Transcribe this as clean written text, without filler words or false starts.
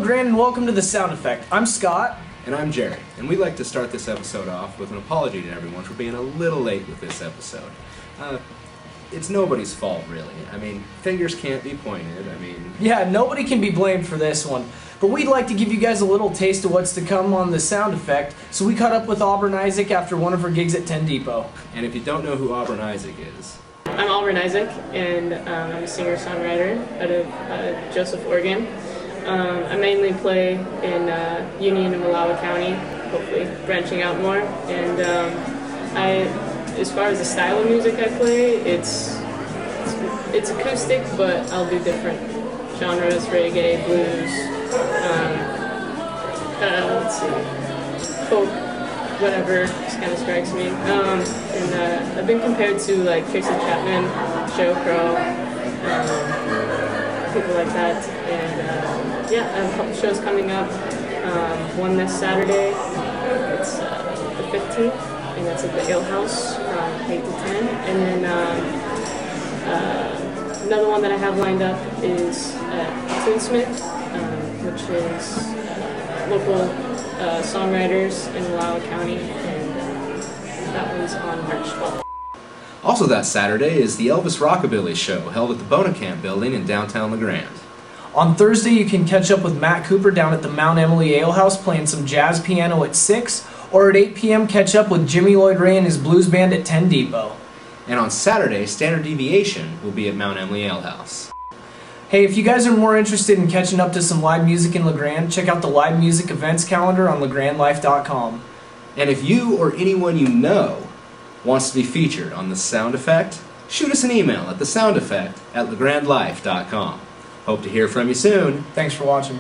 LeGrand, and welcome to The Sound Effect. I'm Scott. And I'm Jerry, and we'd like to start this episode off with an apology to everyone for being a little late with this episode. It's nobody's fault, really. I mean, fingers can't be pointed, Yeah, nobody can be blamed for this one. But we'd like to give you guys a little taste of what's to come on The Sound Effect, so we caught up with Auburn Isaac after one of her gigs at 10 Depot. And if you don't know who Auburn Isaac is... I'm Auburn Isaac, and I'm a singer-songwriter out of Joseph, Oregon. I mainly play in Union and Wallowa County, hopefully branching out more. And as far as the style of music I play, it's acoustic, but I'll do different genres: reggae, blues, let's see, folk, whatever just kind of strikes me. And I've been compared to like Tracy Chapman, Sheryl Crow, people like that. And yeah, I have a couple shows coming up. One this Saturday, it's the 15th, and that's at the Ale House from 8 to 10. And then another one that I have lined up is at Toonsmith, which is local songwriters in Wallowa County, and that one's on March 12th. Also that Saturday is the Elvis Rockabilly Show, held at the Bonacamp Building in downtown LeGrand. On Thursday, you can catch up with Matt Cooper down at the Mount Emily Ale House playing some jazz piano at 6, or at 8 p.m. catch up with Jimmy Lloyd Ray and his blues band at 10 Depot. And on Saturday, Standard Deviation will be at Mount Emily Ale House. Hey, if you guys are more interested in catching up to some live music in LeGrand, check out the live music events calendar on legrandlife.com. And if you or anyone you know wants to be featured on The Sound Effect, shoot us an email at thesoundeffect@legrandlife.com. Hope to hear from you soon. Thanks for watching.